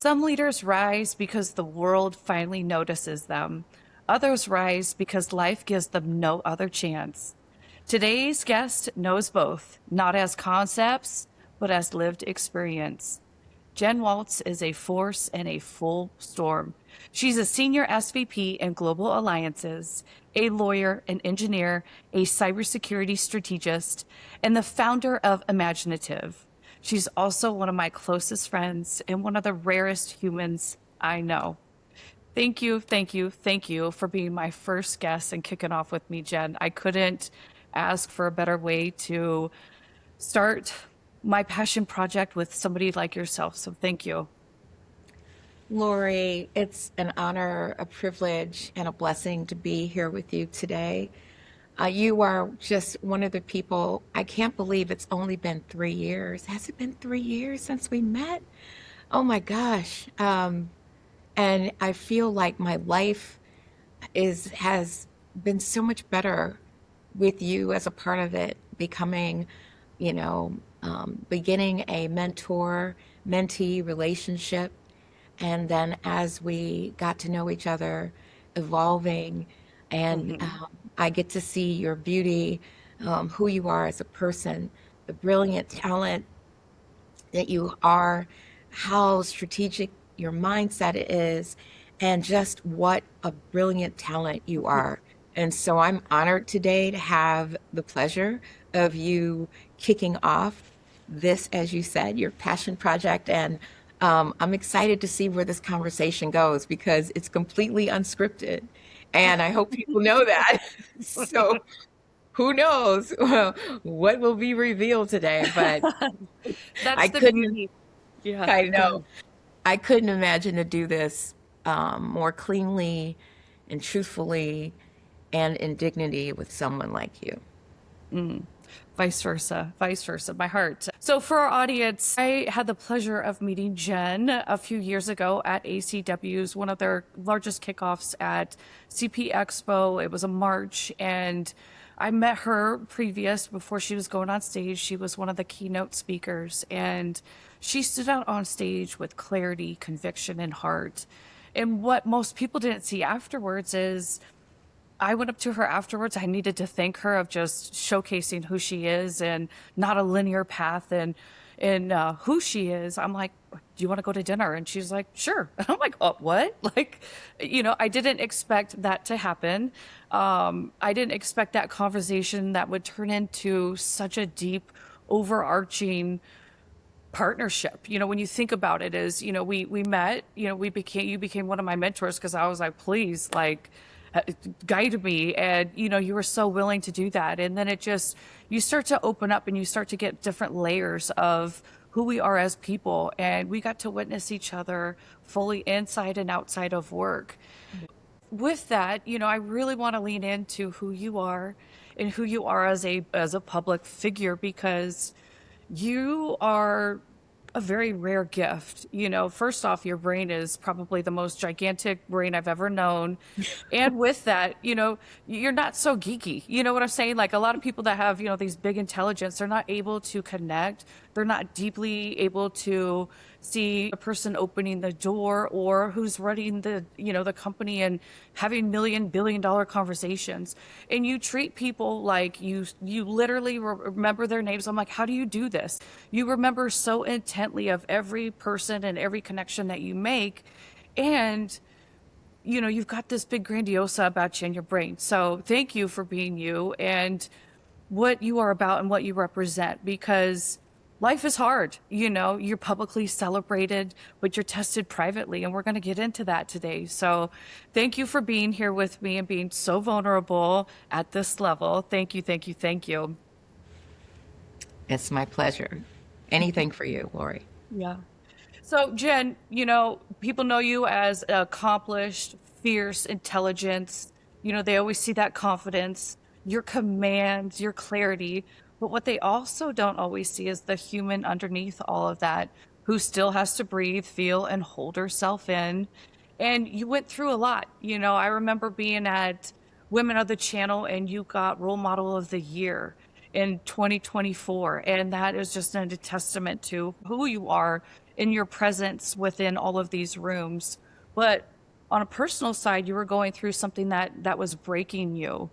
Some leaders rise because the world finally notices them. Others rise because life gives them no other chance. Today's guest knows both, not as concepts, but as lived experience. Jen Waltz is a force in a full storm. She's a senior SVP in global alliances, a lawyer, an engineer, a cybersecurity strategist, and the founder of Imaginative. She's also one of my closest friends and one of the rarest humans I know. Thank you, thank you, thank you for being my first guest and kicking off with me, Jen. I couldn't ask for a better way to start my passion project with somebody like yourself. So thank you. Lori, it's an honor, a privilege, and a blessing to be here with you today. You are just one of the people, I can't believe it's only been 3 years. Has it been 3 years since we met? Oh my gosh. And I feel like my life has been so much better with you as a part of it, becoming, beginning a mentor mentee relationship. And then as we got to know each other, evolving, and Mhm. I get to see your beauty, who you are as a person, the brilliant talent that you are, how strategic your mindset is, and just what a brilliant talent you are. And so I'm honored today to have the pleasure of you kicking off this, as you said, your passion project. And I'm excited to see where this conversation goes because it's completely unscripted. And I hope people know that. So who knows what will be revealed today, but I That's the couldn't, beauty. Yeah, I go know, ahead. I couldn't imagine to do this more cleanly and truthfully and in dignity with someone like you. Mm. Vice versa, vice versa, my heart. So, for our audience, I had the pleasure of meeting Jen a few years ago at ACW's, one of their largest kickoffs at CP Expo. It was a March, and I met her previous before she was going on stage. She was one of the keynote speakers, and she stood out on stage with clarity, conviction, and heart. And what most people didn't see afterwards is I went up to her afterwards. I needed to thank her of just showcasing who she is and not a linear path and who she is. I'm like, do you want to go to dinner? And she's like, sure. And I'm like, oh, what? Like, I didn't expect that to happen. I didn't expect that conversation that would turn into such a deep, overarching partnership. When you think about it, is we met, you became one of my mentors because I was like, please, like, guide me, and you were so willing to do that. And then you start to open up and you start to get different layers of who we are as people, and we got to witness each other fully inside and outside of work. With that, I really want to lean into who you are and who you are as a public figure, because you are a very rare gift. First off, your brain is probably the most gigantic brain I've ever known. And with that, you're not so geeky. You know what I'm saying? Like, a lot of people that have, these big intelligence, they're not able to connect. They're not deeply able to see a person opening the door or who's running the company and having $1 billion conversations. And you treat people like you literally remember their names. I'm like, how do you do this? You remember so intently of every person and every connection that you make. And you've got this big grandiosa about you in your brain. So thank you for being you and what you are about and what you represent, because life is hard. You're publicly celebrated, but you're tested privately. And we're going to get into that today. So thank you for being here with me and being so vulnerable at this level. Thank you, thank you, thank you. It's my pleasure. Anything for you, Lori. Yeah. So, Jen, people know you as accomplished, fierce intelligence. They always see that confidence, your command, your clarity. But what they also don't always see is the human underneath all of that, who still has to breathe, feel, and hold herself in. And you went through a lot. I remember being at Women of the Channel, and you got Role Model of the Year in 2024. And that is just a testament to who you are in your presence within all of these rooms. But on a personal side, you were going through something that was breaking you.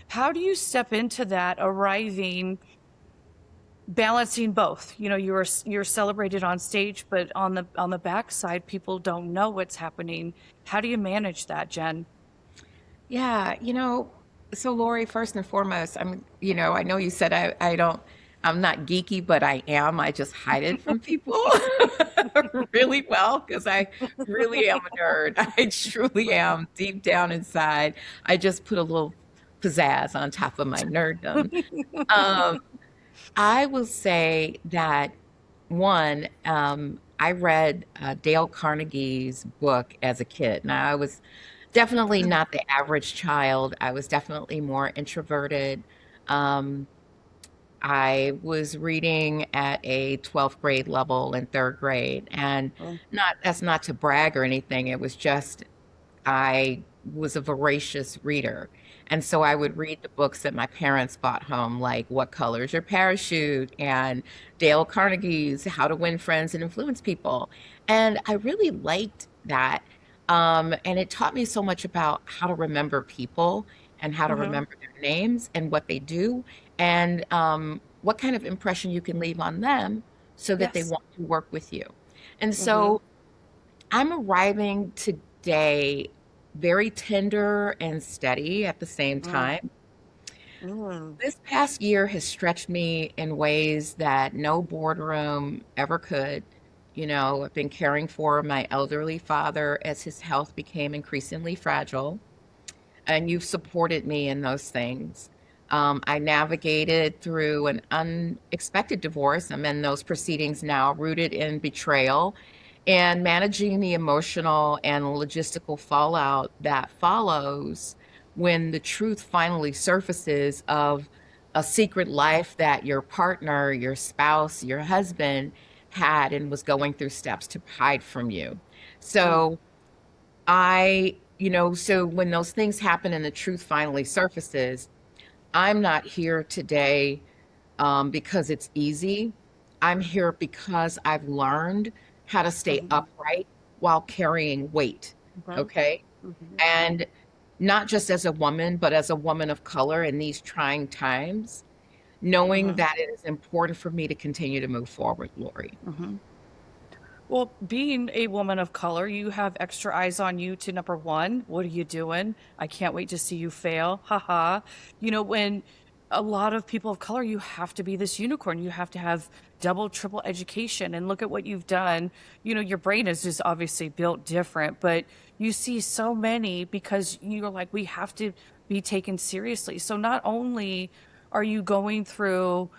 How do you step into that, arriving, balancing both? You know, you're celebrated on stage, but on the backside, people don't know what's happening. How do you manage that, Jen? Yeah, so Lori, first and foremost, I know you said I'm not geeky, but I am. I just hide it from people really well because I really am a nerd. I truly am deep down inside. I just put a little pizzazz on top of my nerddom. Um, I will say that one, I read Dale Carnegie's book as a kid. Now, I was definitely not the average child. I was definitely more introverted. Um, I was reading at a 12th grade level in third grade, and Oh. that's not to brag or anything. It was just I was a voracious reader. And so I would read the books that my parents bought home, like What Color's Your Parachute and Dale Carnegie's How to Win Friends and Influence People. And I really liked that. And it taught me so much about how to remember people and how to Mhm. remember their names and what they do and what kind of impression you can leave on them so that they Yes. want to work with you. And Mhm. so I'm arriving today very tender and steady at the same Mm. time. Mm. This past year has stretched me in ways that no boardroom ever could. I've been caring for my elderly father as his health became increasingly fragile, and you've supported me in those things. I navigated through an unexpected divorce. I'm in those proceedings now, rooted in betrayal and managing the emotional and logistical fallout that follows when the truth finally surfaces of a secret life that your partner, your spouse, your husband had and was going through steps to hide from you. Mm. So so when those things happen and the truth finally surfaces, I'm not here today because it's easy. I'm here because I've learned how to stay Mhm. upright while carrying weight. Mhm. Okay. Mhm. And not just as a woman, but as a woman of color in these trying times, knowing Mhm. that it is important for me to continue to move forward, Lori. Mhm. Well, being a woman of color, you have extra eyes on you to number one, what are you doing? I can't wait to see you fail. Haha. You know, when a lot of people of color, you have to be this unicorn. You have to have double, triple education. And look at what you've done. You know, your brain is just obviously built different, but you see so many because you're like, we have to be taken seriously. So not only are you going through,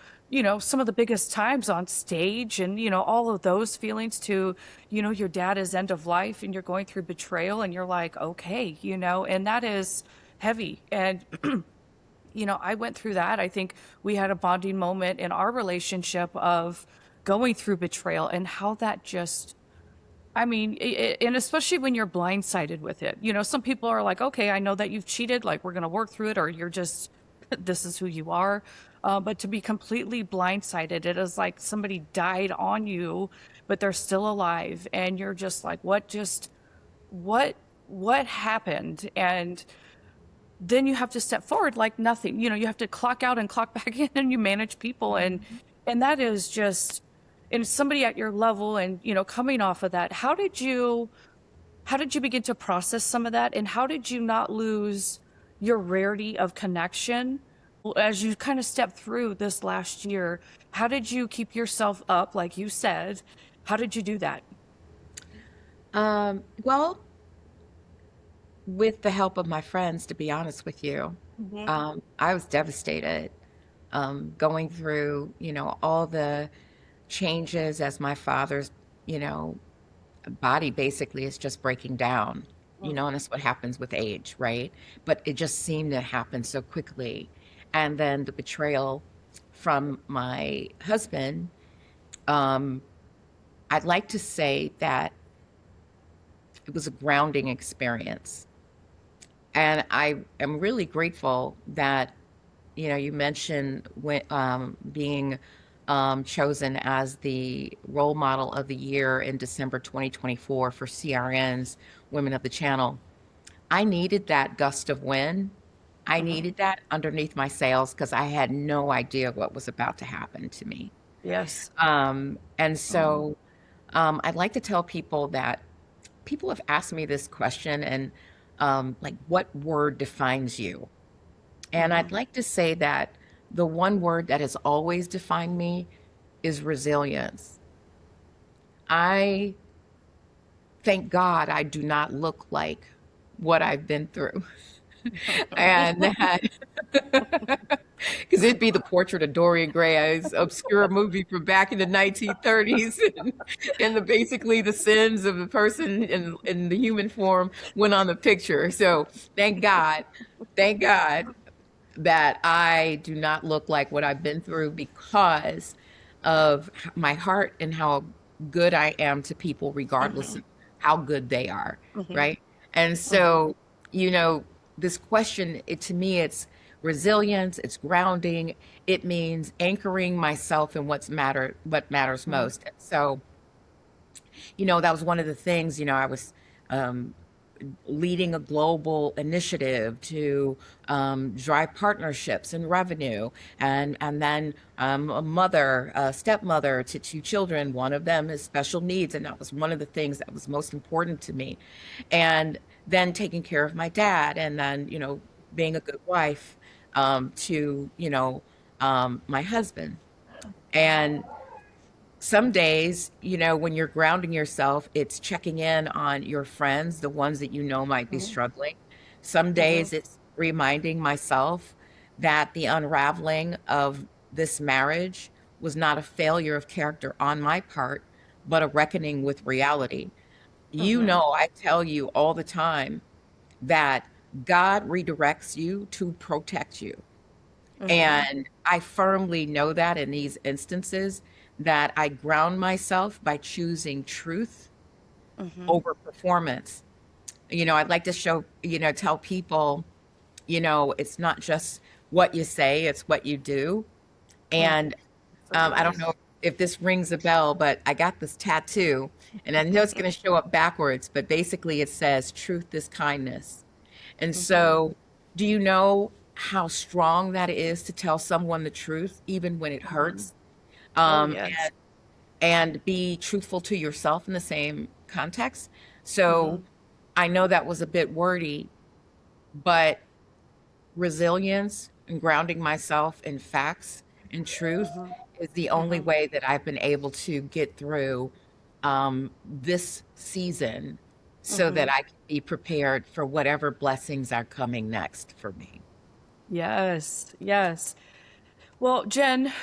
some of the biggest times on stage and, all of those feelings to, your dad is end of life and you're going through betrayal and you're like, okay, and that is heavy. And, I went through that. I think we had a bonding moment in our relationship of going through betrayal and how that just, I mean, and especially when you're blindsided with it. Some people are like, okay, I know that you've cheated, like we're going to work through it, or you're just, this is who you are. But to be completely blindsided, it is like somebody died on you, but they're still alive. And you're just like, what, what happened? And then you have to step forward like nothing. You have to clock out and clock back in and you manage people. And that is just, and somebody at your level and, coming off of that, how did you begin to process some of that? And how did you not lose your rarity of connection? Well, as you kind of stepped through this last year, how did you keep yourself up, like you said? How did you do that? Well, with the help of my friends, to be honest with you, Hmm. I was devastated going through, all the changes as my father's, you know, body basically is just breaking down, and that's what happens with age, right? But it just seemed to happen so quickly. And then the betrayal from my husband, um, I'd like to say that it was a grounding experience. And I am really grateful that, you mentioned when, being chosen as the role model of the year in December 2024 for CRN's Women of the Channel. I needed that gust of wind. I Hmm. needed that underneath my sails because I had no idea what was about to happen to me. Yes. And Hmm. so I'd like to tell people that people have asked me this question and like, what word defines you? And I'd Hmm. like to say that the one word that has always defined me is resilience. I thank God I do not look like what I've been through. And that, because it'd be the portrait of Dorian Gray, an obscure movie from back in the 1930s, and the basically the sins of the person in the human form went on the picture. So thank God that I do not look like what I've been through because of my heart and how good I am to people, regardless Hmm. of how good they are, Hmm. right? And Hmm. so, you know, this question, to me, it's resilience, it's grounding, it means anchoring myself in what matters Hmm. most. And so, that was one of the things, I was um, leading a global initiative to drive partnerships and revenue, and then a stepmother to two children. One of them has special needs, and that was one of the things that was most important to me. And then taking care of my dad, and then being a good wife to my husband. And some days, when you're grounding yourself, it's checking in on your friends, the ones that might be Hmm. struggling. Some Hmm. days it's reminding myself that the unraveling of this marriage was not a failure of character on my part, but a reckoning with reality. Hmm. I tell you all the time that God redirects you to protect you. Hmm. And I firmly know that in these instances that I ground myself by choosing truth Hmm. over performance. I'd like to tell people, it's not just what you say, it's what you do. And I don't Absolutely. know if this rings a bell, but I got this tattoo, and I know it's going to show up backwards, but basically it says, truth is kindness. And Hmm. so, do you know how strong that is to tell someone the truth, even when it Hmm. hurts? Oh, Um, yes. and be truthful to yourself in the same context. So, Hmm. I know that was a bit wordy, but resilience and grounding myself in facts and truth Hmm. is the only Hmm. way that I've been able to get through this season so Hmm. that I can be prepared for whatever blessings are coming next for me. Yes. Yes. Well, Jen,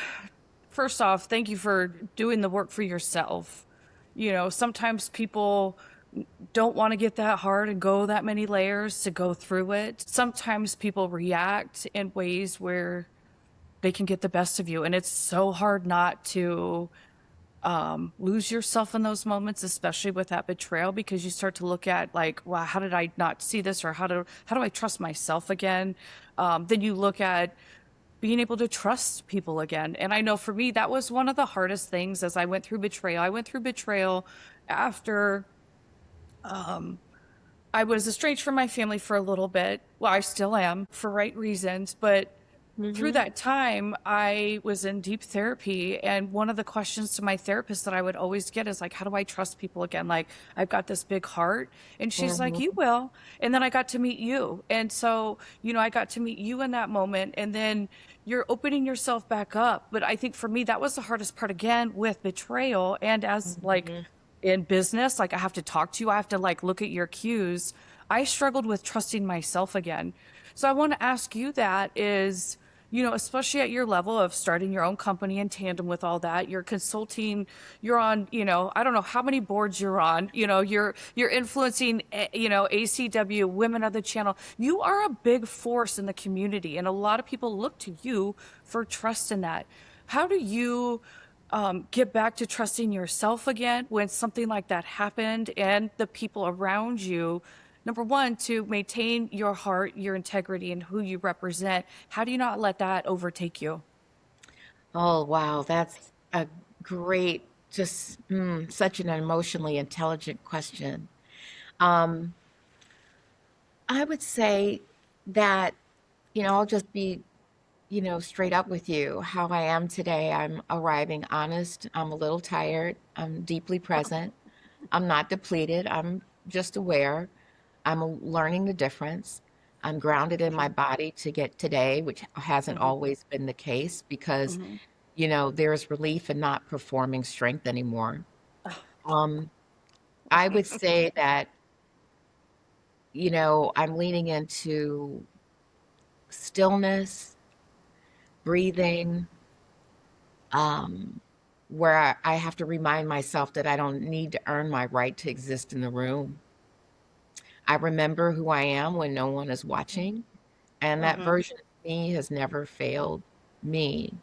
first off, thank you for doing the work for yourself. Sometimes people don't want to get that hard and go that many layers to go through it. Sometimes people react in ways where they can get the best of you. And it's so hard not to lose yourself in those moments, especially with that betrayal, because you start to look at like, wow, how did I not see this? Or how do I trust myself again? Then you look at being able to trust people again. And I know for me, that was one of the hardest things as I went through betrayal. I went through betrayal after I was estranged from my family for a little bit. Well, I still am for right reasons, but through Hmm. that time, I was in deep therapy. And one of the questions to my therapist that I would always get is like, how do I trust people again? Like, I've got this big heart. And she's like, you Hmm. will. And then I got to meet you. And so, I got to meet you in that moment. And then you're opening yourself back up. But I think for me, that was the hardest part again with betrayal. And as like, Hmm. in business, like I have to talk to you, I have to like look at your cues. I struggled with trusting myself again. So I want to ask you that is, especially at your level of starting your own company in tandem with all that, you're consulting, you're on, I don't know how many boards you're on, you're influencing, ACW, Women of the Channel. You are a big force in the community, and a lot of people look to you for trust in that. How do you get back to trusting yourself again when something like that happened and the people around you? Number one, to maintain your heart, your integrity, and who you represent. How do you not let that overtake you? Oh, wow. That's a great, just such an emotionally intelligent question. Um, I would say that, I'll just be, straight up with you. How I am today, I'm arriving honest. I'm a little tired. I'm deeply present. I'm not depleted. I'm just aware. Learning the difference. I'm grounded in my body to get today, which hasn't Hmm. always been the case because, Hmm. there's relief in not performing strength anymore. Um, I would say that, I'm leaning into stillness, breathing, um, where I have to remind myself that I don't need to earn my right to exist in the room. I remember who I am when no one is watching, and that Hmm. version of me has never failed me.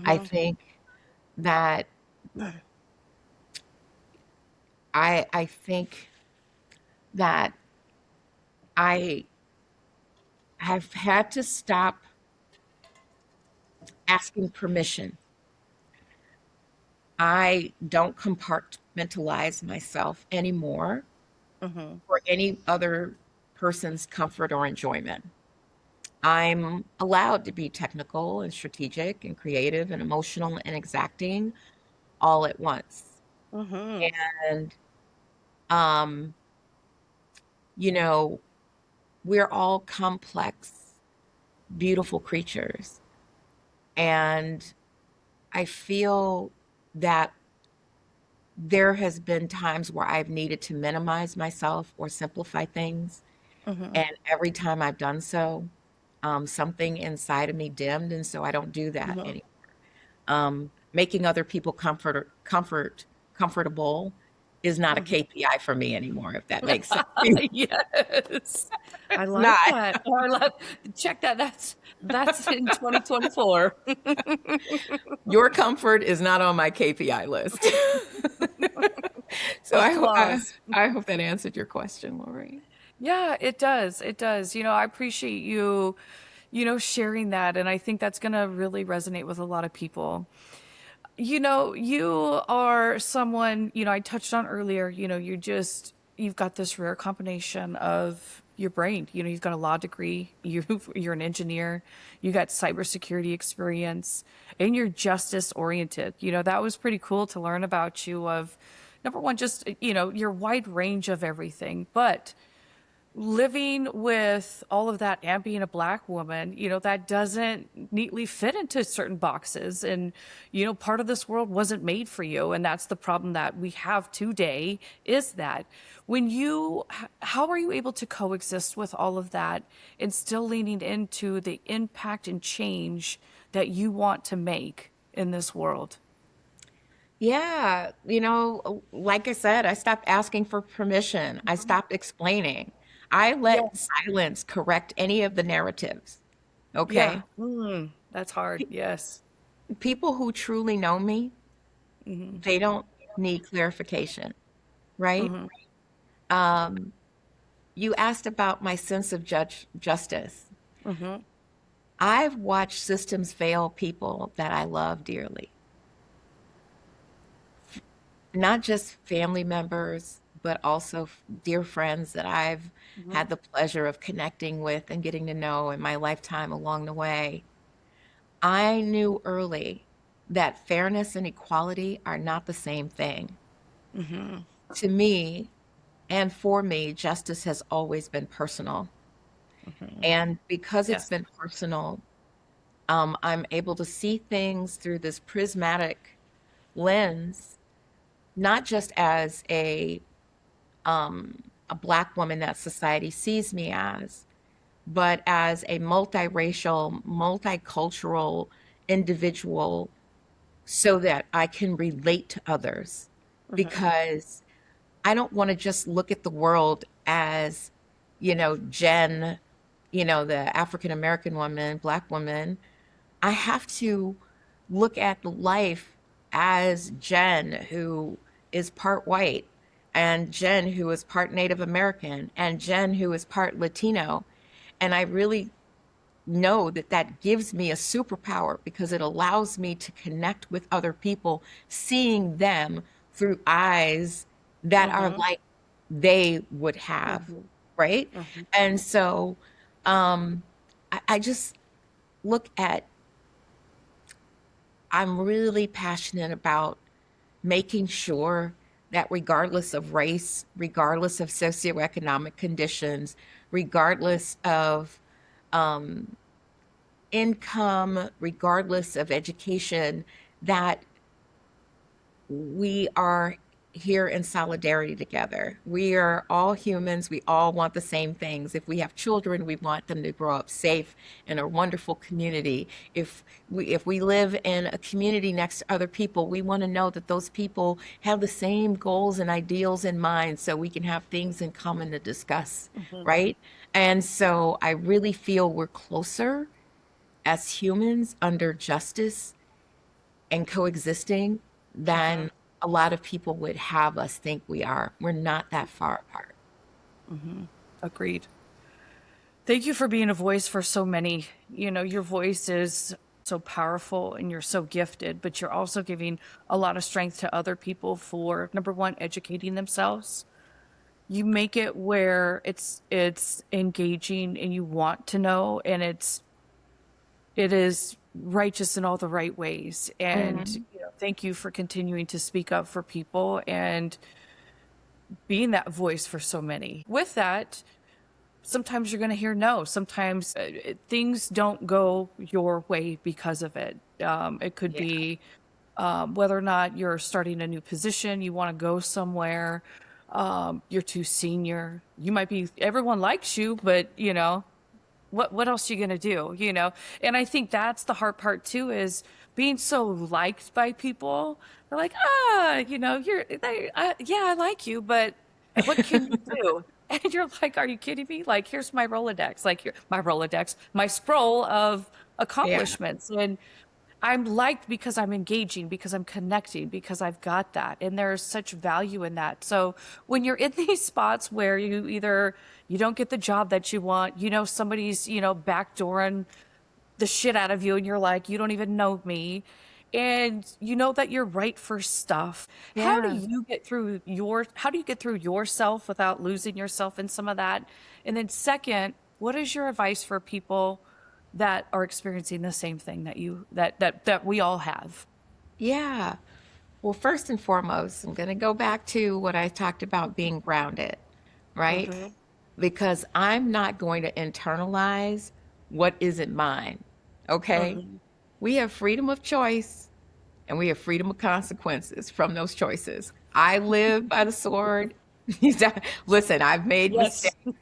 I Hmm. think that I think that I have had to stop asking permission. I don't compartmentalize myself anymore Hmm. for any other person's comfort or enjoyment. I'm allowed to be technical and strategic and creative and emotional and exacting all at once. Hmm. And, um, you know, we're all complex, beautiful creatures. And I feel that there has been times where I've needed to minimize myself or simplify things. Hmm. And every time I've done so, something inside of me dimmed. And so I don't do that Hmm. anymore. Making other people comfortable is not a Hmm. KPI for me anymore, if that makes sense. Yes. I like Not. that. Oh, I love check that. That's in 2024. Your comfort is not on my KPI list. So Applause. I hope that answered your question, Lori. Yeah, it does. It does. I appreciate you, sharing that. And I think that's going to really resonate with a lot of people. You are someone, I touched on earlier, you've got this rare combination of your brain. You've got a law degree, you're an engineer, you got cybersecurity experience, and you're justice oriented. That was pretty cool to learn about you of number one, just, your wide range of everything. But living with all of that and being a black woman, that doesn't neatly fit into certain boxes. And, part of this world wasn't made for you. And that's the problem that we have today is that how are you able to coexist with all of that and still leaning into the impact and change that you want to make in this world? Yeah, like I said, I stopped asking for permission. I stopped explaining. I let Yes. silence correct any of the narratives. Yeah. Okay. That's hard. Yes. People who truly know me, Hmm. they don't need clarification, right? Hmm. Um, you asked about my sense of justice. Hmm. I've watched systems fail people that I love dearly, not just family members, but also dear friends that I've Hmm. had the pleasure of connecting with and getting to know in my lifetime along the way. I knew early that fairness and equality are not the same thing. Hmm. To me, and for me, justice has always been personal. Hmm. And because it's Yes. been personal, I'm able to see things through this prismatic lens, not just as a black woman that society sees me as, but as a multiracial, multicultural individual so that I can relate to others. Hmm. Because I don't want to just look at the world as, Jen, the African American woman, black woman. I have to look at life as Jen, who is part white, and Jen, who is part Native American, and Jen, who is part Latino. And I really know that that gives me a superpower because it allows me to connect with other people, seeing them through eyes that are Mm-hmm. like they would have, Mm-hmm. right? Mm-hmm. And so I just look at, I'm really passionate about making sure that regardless of race, regardless of socioeconomic conditions, regardless of um, income, regardless of education, that we are here in solidarity together. We are all humans. We all want the same things. If we have children, we want them to grow up safe in a wonderful community. If we live in a community next to other people, we want to know that those people have the same goals and ideals in mind so we can have things in common to discuss, Mm-hmm. right? And so I really feel we're closer as humans under justice and coexisting Mm-hmm. than a lot of people would have us think we are. We're not that far apart. Mm-hmm. Agreed. Thank you for being a voice for so many. You know, your voice is so powerful and you're so gifted, but you're also giving a lot of strength to other people for number one, educating themselves. You make it where it's engaging and you want to know, and it is righteous in all the right ways. And Mhm. you know, thank you for continuing to speak up for people and being that voice for so many. With that, sometimes you're going to hear no. Sometimes things don't go your way because of it. It could Yeah. be whether or not you're starting a new position, you want to go somewhere, you're too senior. You might be, everyone likes you, but you know, what else are you gonna do, you know? And I think that's the hard part too, is being so liked by people. They're like, you know, yeah, I like you, but what can you do? And you're like, are you kidding me? Like, here's my Rolodex, like my Rolodex, my scroll of Yeah. accomplishments. And I'm liked because I'm engaging, because I'm connecting, because I've got that. And there's such value in that. So when you're in these spots where you either you don't get the job that you want, you know, somebody's, you know, backdooring the shit out of you and you're like, you don't even know me. And you know that you're right for stuff. Yeah. How do you get through yourself without losing yourself in some of that? And then second, what is your advice for people that are experiencing the same thing that that we all have? Yeah. Well, first and foremost, I'm going to go back to what I talked about being grounded, right? Mm-hmm. Because I'm not going to internalize what isn't mine. Okay. Mm-hmm. We have freedom of choice and we have freedom of consequences from those choices. I live by the sword. Listen, I've made Yes. mistakes.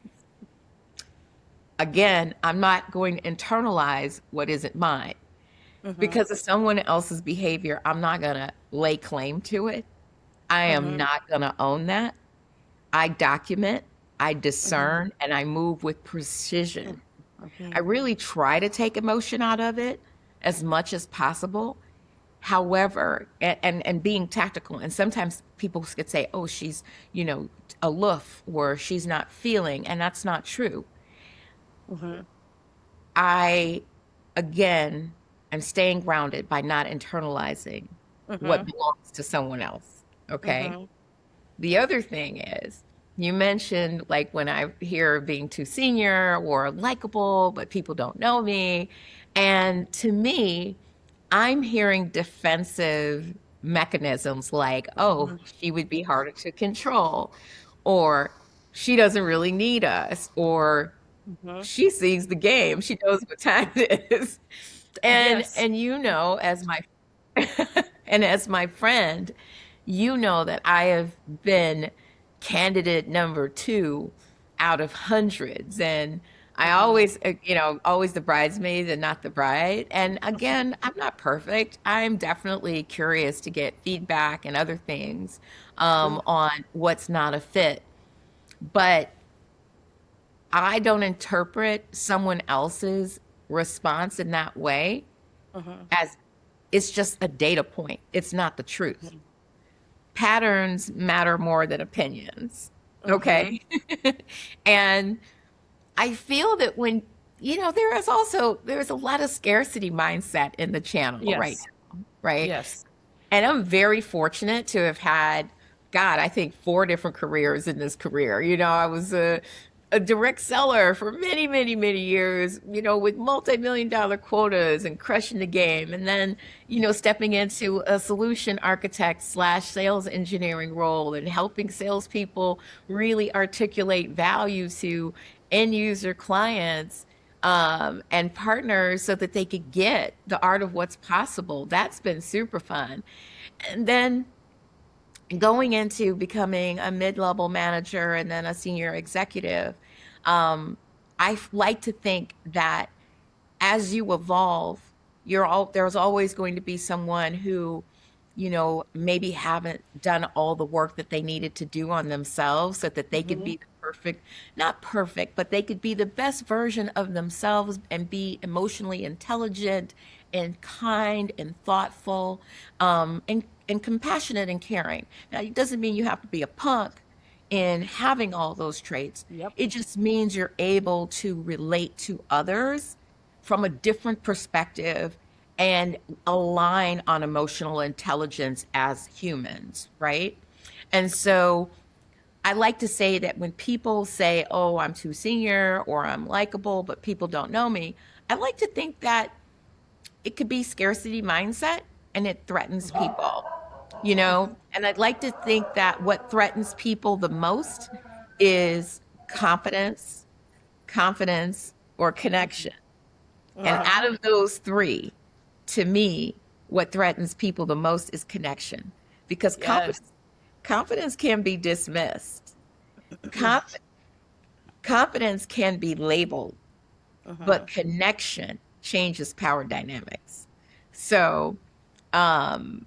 Again, I'm not going to internalize what isn't mine Mm-hmm. because of someone else's behavior. I'm not going to lay claim to it. I am Mm-hmm. not going to own that. I document, I Mm-hmm. discern, and I move with precision. Mm-hmm. I really try to take emotion out of it as much as possible. However, and being tactical, and sometimes people could say, "Oh, she's, you know, aloof or she's not feeling," and that's not true. Mm-hmm. I, again, am staying grounded by not internalizing what Mm-hmm. belongs to someone else. Okay. Mm-hmm. The other thing is, you mentioned like when I hear being too senior or likable, but people don't know me. And to me, I'm hearing defensive mechanisms like, oh, she would be harder to control, or she doesn't really need us, or Mm-hmm. she sees the game. She knows what time it is. And Yes. and you know, as my and as my friend, you know that I have been candidate number two out of hundreds. And I Mm-hmm. always, always the bridesmaid and not the bride. And again, I'm not perfect. I'm definitely curious to get feedback and other things on what's not a fit. But I don't interpret someone else's response in that way Mm-hmm. as it's just a data point. It's not the truth. Patterns matter more than opinions. Mm-hmm. Okay. And I feel that when there's a lot of scarcity mindset in the channel right Yes. now, right? Yes. And I'm very fortunate to have had, God, I think 4 different careers in this career. I was a direct seller for many, many, many years, with multi-million dollar quotas and crushing the game. And then, stepping into a solution architect slash sales engineering role and helping salespeople really articulate value to end user clients and partners so that they could get the art of what's possible. That's been super fun. And then going into becoming a mid-level manager and then a senior executive, I like to think that as you evolve, there's always going to be someone who, maybe haven't done all the work that they needed to do on themselves so that they could Hmm. be the perfect, not perfect, but they could be the best version of themselves and be emotionally intelligent and kind and thoughtful, and compassionate and caring. Now, it doesn't mean you have to be a punk in having all those traits. Yep. It just means you're able to relate to others from a different perspective and align on emotional intelligence as humans, right? And so I like to say that when people say, oh, I'm too senior or I'm likable, but people don't know me, I like to think that it could be scarcity mindset and it threatens people, And I'd like to think that what threatens people the most is confidence, or connection. And Uh-huh. out of those three, to me, what threatens people the most is connection, because Yes. confidence can be dismissed. Conf- Confidence can be labeled, Uh-huh. but connection changes power dynamics. So, um,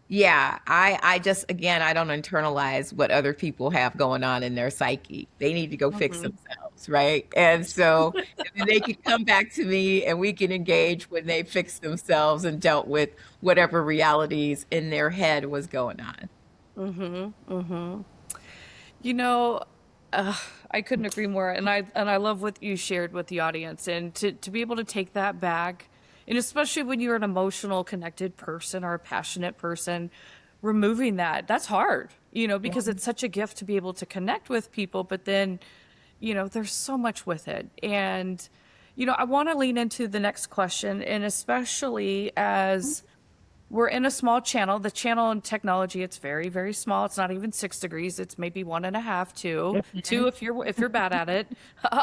yeah, I just, again, I don't internalize what other people have going on in their psyche. They need to go fix Hmm. themselves, right? And so and then they can come back to me and we can engage when they fixed themselves and dealt with whatever realities in their head was going on. Hmm. Hmm. You know, uh, I couldn't agree more, and I love what you shared with the audience, and to be able to take that back, and especially when you're an emotional, connected person or a passionate person, removing that's hard, because it's such a gift to be able to connect with people, but then, there's so much with it, and I want to lean into the next question, and especially as we're in a small channel. The channel in technology, it's very, very small. It's not even 6 degrees. It's maybe 1.5, two Mhm. if you're bad at it.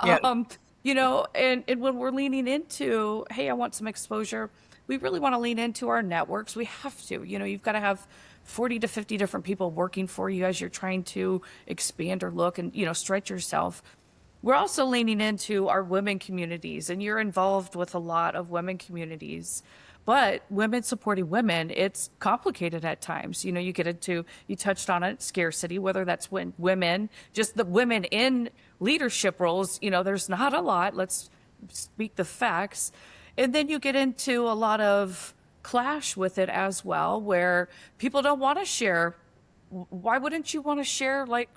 Yeah. um, and when we're leaning into, hey, I want some exposure, we really want to lean into our networks. We have to. You've got to have 40 to 50 different people working for you as you're trying to expand or look and stretch yourself. We're also leaning into our women communities, and you're involved with a lot of women communities. But women supporting women, it's complicated at times. You touched on it, scarcity, whether that's when women, just the women in leadership roles, there's not a lot. Let's speak the facts. And then you get into a lot of clash with it as well, where people don't want to share. Why wouldn't you want to share like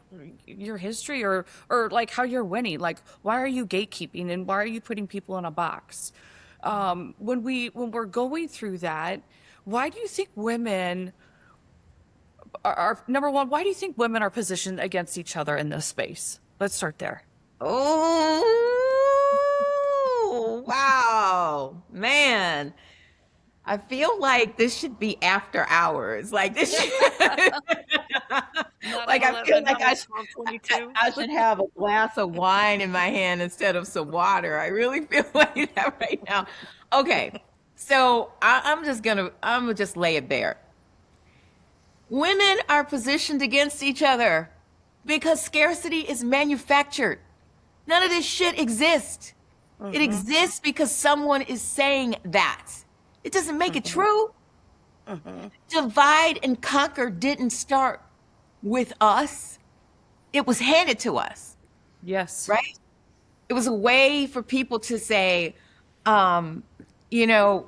your history or like how you're winning? Like, why are you gatekeeping and why are you putting people in a box? When we're going through that, why do you think women are number one? Why do you think women are positioned against each other in this space? Let's start there. Oh, wow, man. I feel like this should be after hours. Like this should, Not at like I feel 11, like not at 12:22. I should have a glass of wine in my hand instead of some water. I really feel like that right now. Okay, so I'm gonna just lay it bare. Women are positioned against each other because scarcity is manufactured. None of this shit exists. It Mm-hmm. exists because someone is saying that. It doesn't make it Mm-hmm. true. Mm-hmm. Divide and conquer didn't start with us. It was handed to us, Yes. right? It was a way for people to say, um, you know,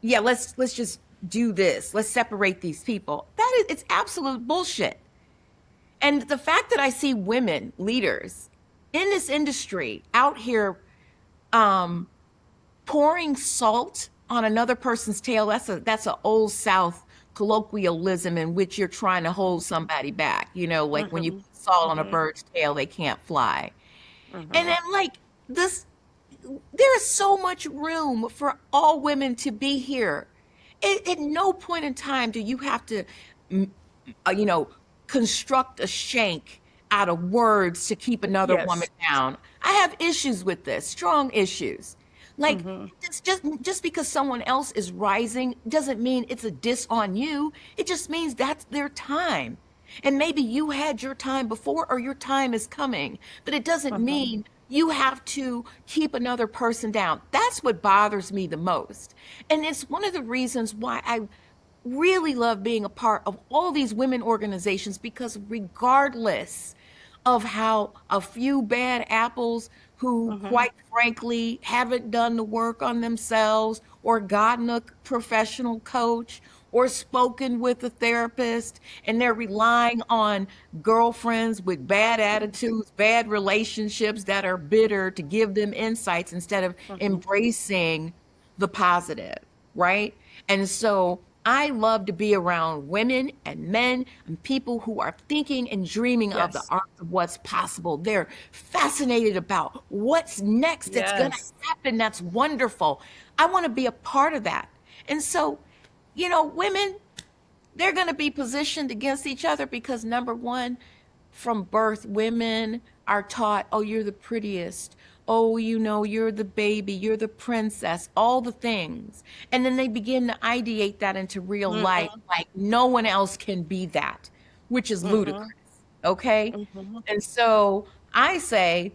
yeah, let's just do this. Let's separate these people. It's absolute bullshit. And the fact that I see women leaders in this industry out here Um, pouring salt on another person's tail, that's a old South colloquialism in which you're trying to hold somebody back. Like when you Mm-hmm. put salt on a Mm-hmm. bird's tail, they can't fly. And Mm-hmm. then like this, there is so much room for all women to be here. At no point in time do you have to, mm, you know, construct a shank out of words to keep another woman Yes. down. I have issues with this, strong issues. Like, Mm-hmm. it's just because someone else is rising doesn't mean it's a diss on you. It just means that's their time. And maybe you had your time before or your time is coming, but it doesn't Mm-hmm. mean you have to keep another person down. That's what bothers me the most. And it's one of the reasons why I really love being a part of all these women organizations, because regardless of how a few bad apples who, Mm-hmm. quite frankly, haven't done the work on themselves or gotten a professional coach or spoken with a therapist, and they're relying on girlfriends with bad attitudes, bad relationships that are bitter to give them insights instead of Mm-hmm. embracing the positive, right? And so I love to be around women and men and people who are thinking and dreaming of the Yes. art of what's possible. They're fascinated about what's next that's going to Yes. happen. That's wonderful. I want to be a part of that. And so, women, they're going to be positioned against each other because, number one, from birth, women are taught, oh, you're the prettiest. Oh, you're the baby, you're the princess, all the things. And then they begin to ideate that into real life, Mm-hmm. like no one else can be that, which is Mm-hmm. ludicrous. Okay. Mm-hmm. And so I say,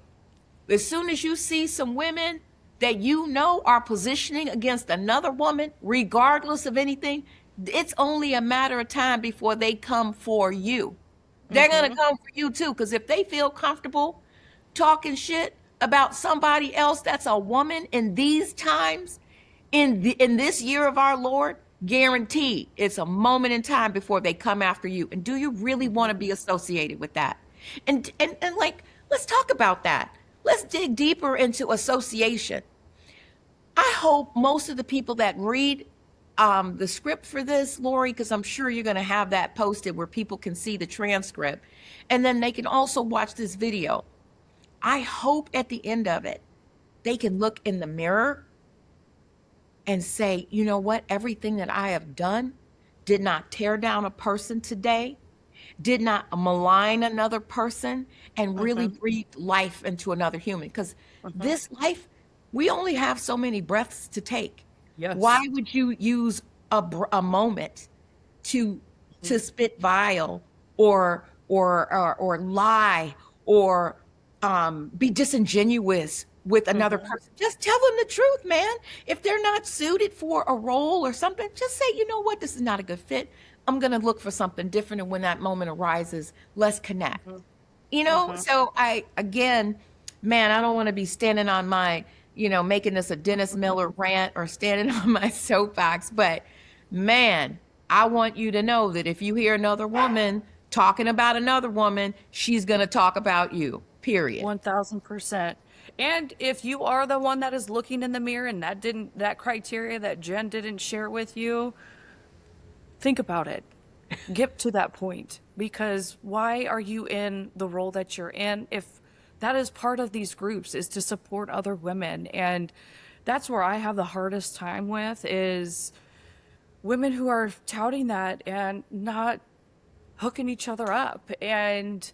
as soon as you see some women that are positioning against another woman, regardless of anything, it's only a matter of time before they come for you. They're going to Mm-hmm. come for you too, because if they feel comfortable talking shit about somebody else that's a woman in these times, in this year of our Lord, guaranteed it's a moment in time before they come after you. And do you really want to be associated with that? And like, let's talk about that. Let's dig deeper into association. I hope most of the people that read the script for this, Lori, because I'm sure you're going to have that posted where people can see the transcript, and then they can also watch this video. I hope at the end of it, they can look in the mirror and say, you know what? Everything that I have done did not tear down a person today, did not malign another person, and really Mm-hmm. breathe life into another human. Because Mm-hmm. this life, we only have so many breaths to take. Why Yes. would you use a moment to Mm-hmm. spit vile or lie or be disingenuous with another Mm-hmm. person? Just tell them the truth, man. If they're not suited for a role or something, just say, you know what, this is not a good fit. I'm going to look for something different. And when that moment arises, let's connect. Mm-hmm. So again, man, I don't want to be standing on my, making this a Dennis Miller rant or standing on my soapbox, but man, I want you to know that if you hear another woman talking about another woman, she's going to talk about you, period. 1000%. And if you are the one that is looking in the mirror and that criteria that Jen didn't share with you, think about it. Get to that point, because why are you in the role that you're in if that is part of these groups, is to support other women? And that's where I have the hardest time with, is women who are touting that and not hooking each other up. And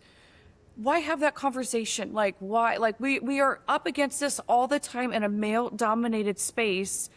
why have that conversation? Like, why? Like, we are up against this all the time in a male dominated space.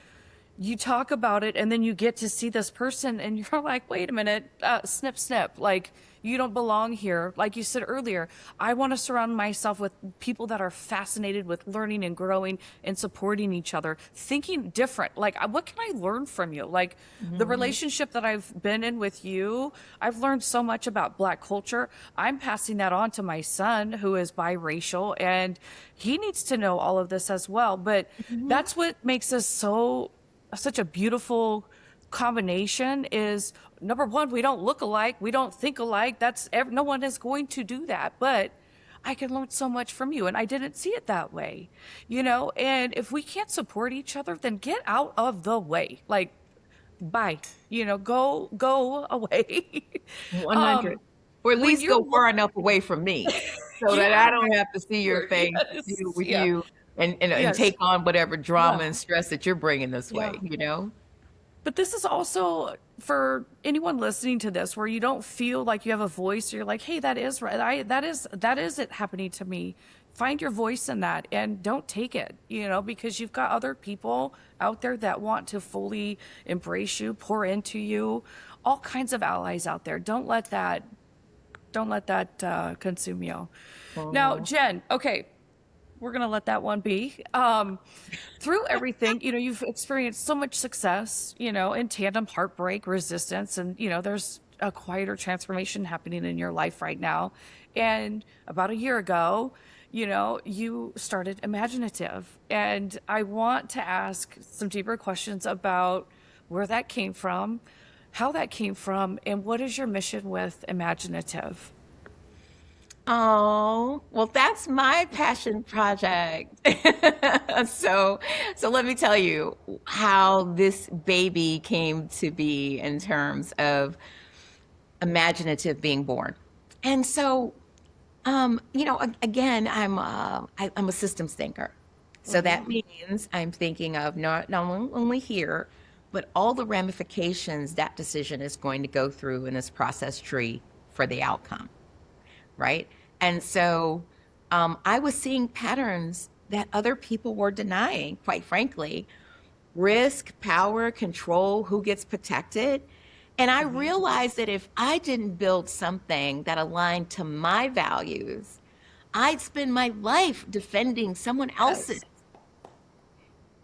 You talk about it and then you get to see this person and you're like, wait a minute, snip snip, like, you don't belong here. Like you said earlier, I want to surround myself with people that are fascinated with learning and growing and supporting each other, thinking different. Like, what can I learn from you? Like, the Mhm. relationship that I've been in with you, I've learned so much about Black culture. I'm passing that on to my son, who is biracial, and he needs to know all of this as well. But Mhm. that's what makes us such a beautiful combination. Is number one, we don't look alike, we don't think alike. No one is going to do that. But I can learn so much from you. And I didn't see it that way, you know? And if we can't support each other, then get out of the way. Like, bye, go away. um 100. Or at when least you're go far enough away from me so that I yeah, don't have to see your sure. face, deal Yes, with yeah, you, and yes, take on whatever yeah, drama and stress that you're bringing this yeah. way, you know? But this is also for anyone listening to this where you don't feel like you have a voice, or you're like, hey, that is right. That is it happening to me. Find your voice in that and don't take it, because you've got other people out there that want to fully embrace you, pour into you, all kinds of allies out there. Don't let that consume you. Now, Mhm. Jen, okay, we're gonna let that one be. Through everything, you've experienced so much success, in tandem, heartbreak, resistance, and there's a quieter transformation happening in your life right now. And about a year ago, you started Imaginative, and I want to ask some deeper questions about where that came from, how that came from, and what is your mission with Imaginative? Oh, well, that's my passion project. So, so let me tell you how this baby came to be in terms of imaginative being born. And so, again, I'm a systems thinker. So Mm-hmm. that means I'm thinking of not only here, but all the ramifications that decision is going to go through in this process tree for the outcome, right? And so I was seeing patterns that other people were denying, quite frankly, risk, power, control, who gets protected. And I Mm-hmm. realized that if I didn't build something that aligned to my values, I'd spend my life defending someone else's. Yes.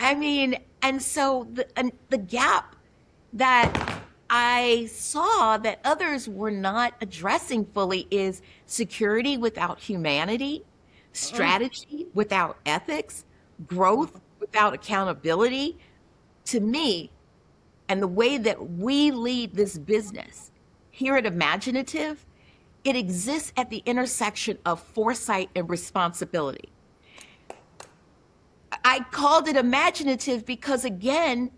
I mean, and so the gap that I saw that others were not addressing fully is security without humanity, Mm. strategy without ethics, growth without accountability. To me, and the way that we lead this business here at Imaginative, it exists at the intersection of foresight and responsibility. I called it imaginative because, again,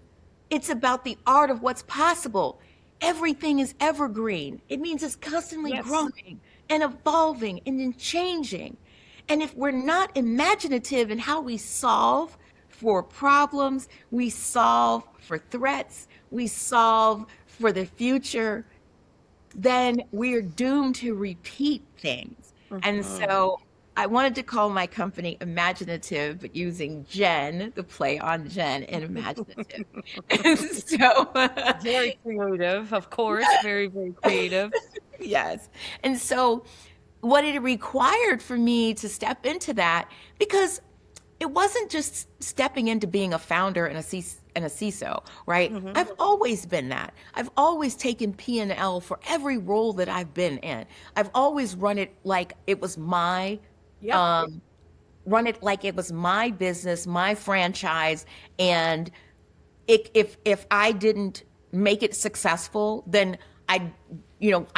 it's about the art of what's possible. Everything is evergreen. It means it's constantly Yes. growing and evolving and then changing. And if we're not imaginative in how we solve for problems, we solve for threats, we solve for the future, then we're doomed to repeat things. And Mhm. so I wanted to call my company Imaginative, but using Jen, the play on Jen and Imaginative. And so, Very creative, of course. Very, very creative. yes. And so, what it required for me to step into that, because it wasn't just stepping into being a founder and a CISO, right? Hmm. I've always been that. I've always taken P&L for every role that I've been in. I've always Yep. um, run it like it was my business, my franchise, and if I didn't make it successful, then I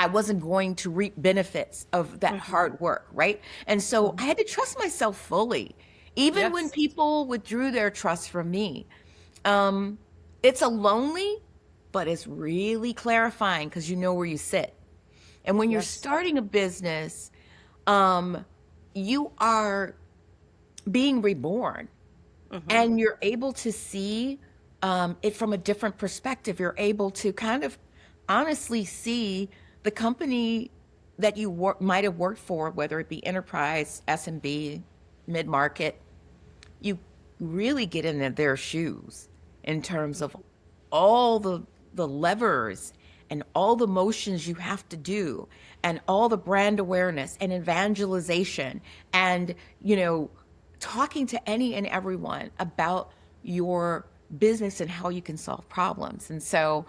wasn't going to reap benefits of that Hmm. hard work, right? And so I Hmm. had to trust myself fully, even when Yes. people withdrew their trust from me. Um, it's a lonely, but it's really clarifying because you know where you sit. And when you're Yes. starting a business, um, you are being reborn Hmm. and you're able to see it from a different perspective. You're able to kind of honestly see the company that you might have worked for, whether it be enterprise, SMB, mid market. You really get in their shoes in terms of all the levers and all the motions you have to do and all the brand awareness and evangelization and talking to any and everyone about your business and how you can solve problems. And so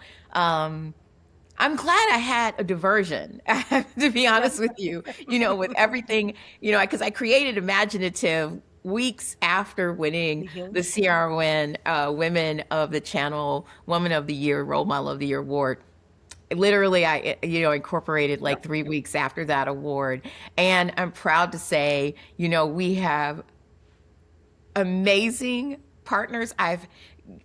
I'm glad I had a diversion, to be Yeah. honest with you, with everything, because I created Imaginative weeks after winning Hmm. the CRN Women of the Channel Woman of the Year, Role Model of the Year award. literally I incorporated like 3 weeks after that award. And I'm proud to say, we have amazing partners. I've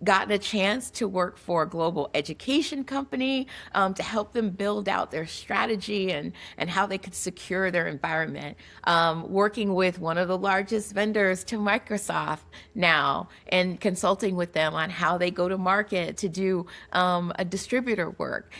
gotten a chance to work for a global education company to help them build out their strategy and how they could secure their environment. Working with one of the largest vendors to Microsoft now and consulting with them on how they go to market to do a distributor work.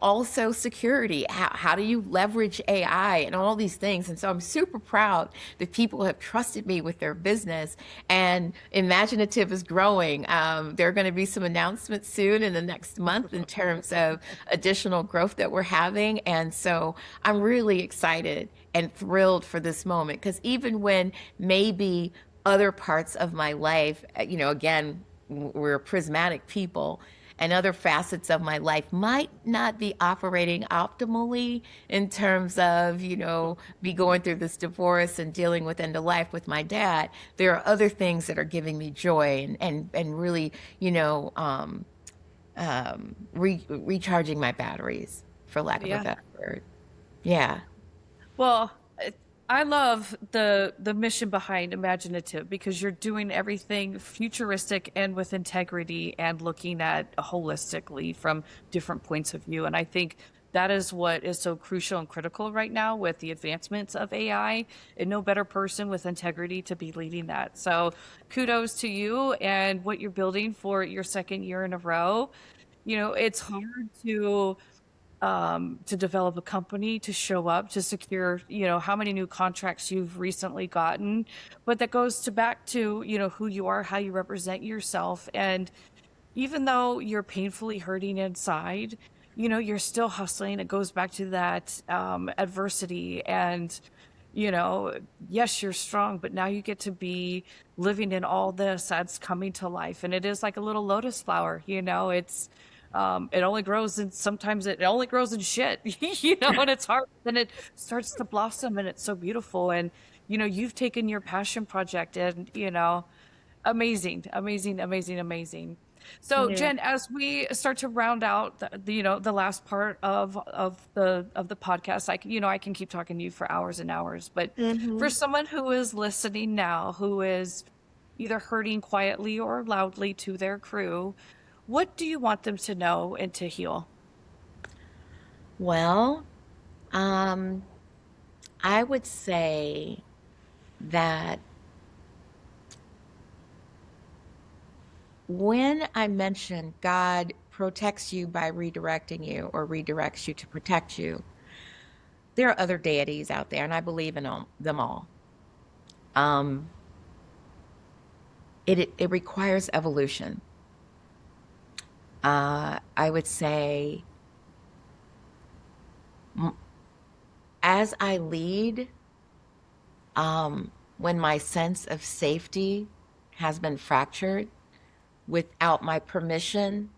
Also security. How do you leverage AI and all these things? And so I'm super proud that people have trusted me with their business, and Imaginative is growing. There are going to be some announcements soon in the next month in terms of additional growth that we're having. And so I'm really excited and thrilled for this moment, because even when maybe other parts of my life, again, we're prismatic people, and other facets of my life might not be operating optimally in terms of, me going through this divorce and dealing with end of life with my dad. There are other things that are giving me joy and really, recharging my batteries, for lack of a Yeah. better word. Yeah. Well, I love the mission behind Imaginative, because you're doing everything futuristic and with integrity and looking at holistically from different points of view. And I think that is what is so crucial and critical right now with the advancements of AI, and no better person with integrity to be leading that. So kudos to you and what you're building for your second year in a row. It's hard to develop a company, to show up, to secure, how many new contracts you've recently gotten. But that goes to back to, who you are, how you represent yourself. And even though you're painfully hurting inside, you're still hustling. It goes back to that adversity. And, yes, you're strong, but now you get to be living in all this that's coming to life. And it is like a little lotus flower, it only grows, and sometimes it only grows in shit, and it's hard. Then it starts to blossom, and it's so beautiful. And you've taken your passion project, and amazing, amazing, amazing, amazing. So Yeah. Jen, as we start to round out the last part of the podcast, I can keep talking to you for hours and hours. But for Hmm. someone who is listening now, who is either hurting quietly or loudly to their crew, what do you want them to know and to heal? Well, um, I would say that when I mention God protects you by redirecting you, or redirects you to protect you, there are other deities out there, and I believe in them all. Um, it requires evolution. I would say, m- as I lead, when my sense of safety has been fractured without my permission,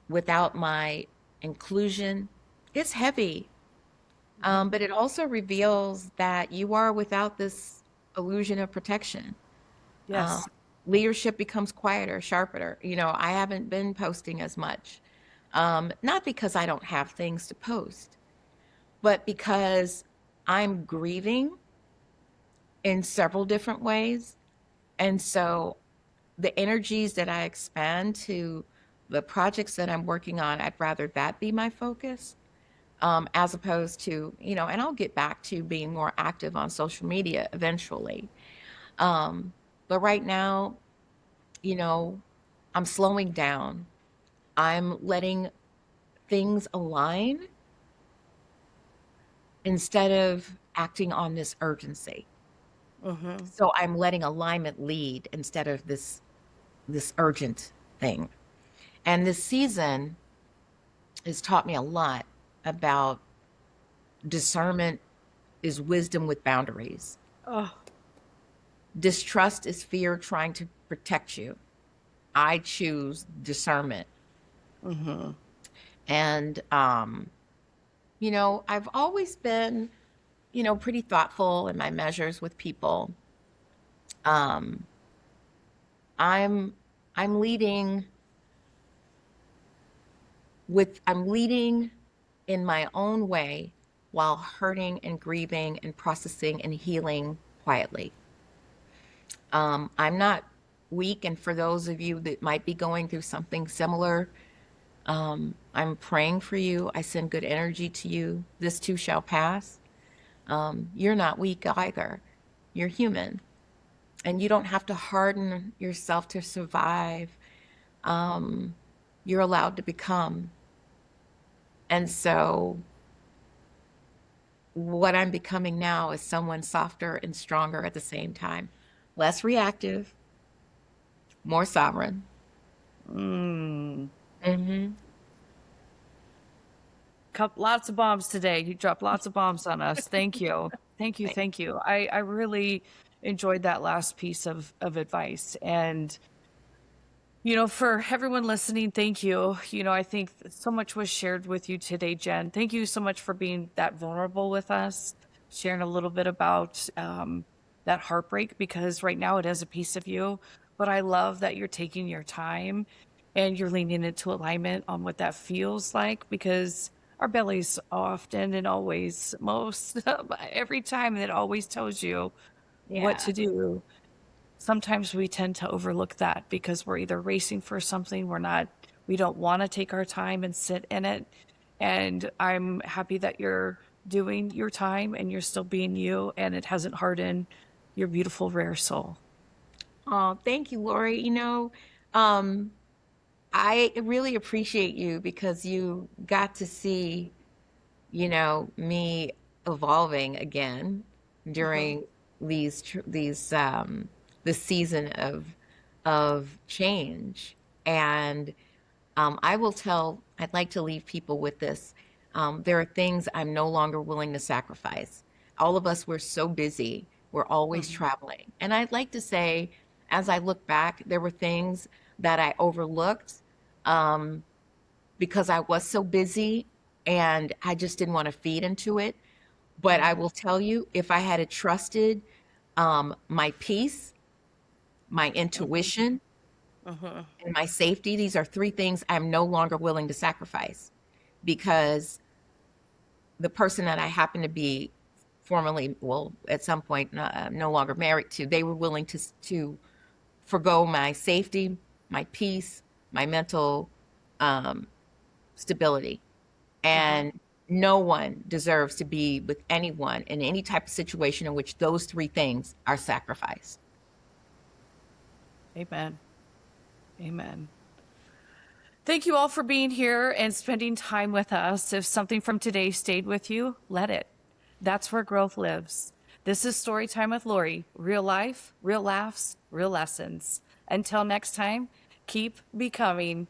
without my inclusion, it's heavy. But it also reveals that you are without this illusion of protection. Um, Yes. Leadership becomes quieter, sharper. I haven't been posting as much, not because I don't have things to post, but because I'm grieving in several different ways. And so the energies that I expand to the projects that I'm working on, I'd rather that be my focus, as opposed to, and I'll get back to being more active on social media eventually. But right now, you know, I'm slowing down. I'm letting things align instead of acting on this urgency. Mm-hmm. So I'm letting alignment lead instead of this urgent thing. And this season has taught me a lot about discernment is wisdom with boundaries. Oh, Distrust is fear trying to protect you. I choose discernment. mm-hmm. And I've always been, pretty thoughtful in my measures with people. Um, I'm I'm leading I'm leading in my own way while hurting and grieving and processing and healing quietly. I'm not weak. And for those of you that might be going through something similar, I'm praying for you. I send good energy to you. This too shall pass. You're not weak either. You're human. And you don't have to harden yourself to survive. You're allowed to become. And so, what I'm becoming now is someone softer and stronger at the same time, less reactive, more sovereign. Mm. Hmm. Lots of bombs today. You dropped lots of bombs on us. Thank you. Thank you. Thank you. I really enjoyed that last piece of advice. And, for everyone listening, thank you. I think so much was shared with you today, Jen. Thank you so much for being that vulnerable with us, sharing a little bit about that heartbreak, because right now it is a piece of you. But I love that you're taking your time and you're leaning into alignment on what that feels like, because our bellies often and always, most every time, it always tells you what Yeah. to do. Sometimes we tend to overlook that because we're either racing for something, we don't want to take our time and sit in it. And I'm happy that you're doing your time and you're still being you, and it hasn't hardened your beautiful, rare soul. Oh, thank you, Lori. Um, I really appreciate you because you got to see, me evolving again Mhm. during this season of change. And I'd like to leave people with this. There are things I'm no longer willing to sacrifice. All of us, we're so busy, we're always Mhm. traveling. And I'd like to say, as I look back, there were things that I overlooked um, because I was so busy and I just didn't want to feed into it. But I Mhm. will tell you, if I had trusted my peace, my Mhm. intuition, Mhm. and my safety, these are three things I'm no longer willing to sacrifice because the person that I happen to be formerly, well, at some point, no longer married to, they were willing to forgo my safety, my peace, my mental um, stability. Mhm. And no one deserves to be with anyone in any type of situation in which those three things are sacrificed. Amen. Amen. Thank you all for being here and spending time with us. If something from today stayed with you, let it. That's where growth lives. This is Storytime with Lori. Real life, real laughs, real lessons. Until next time, keep becoming.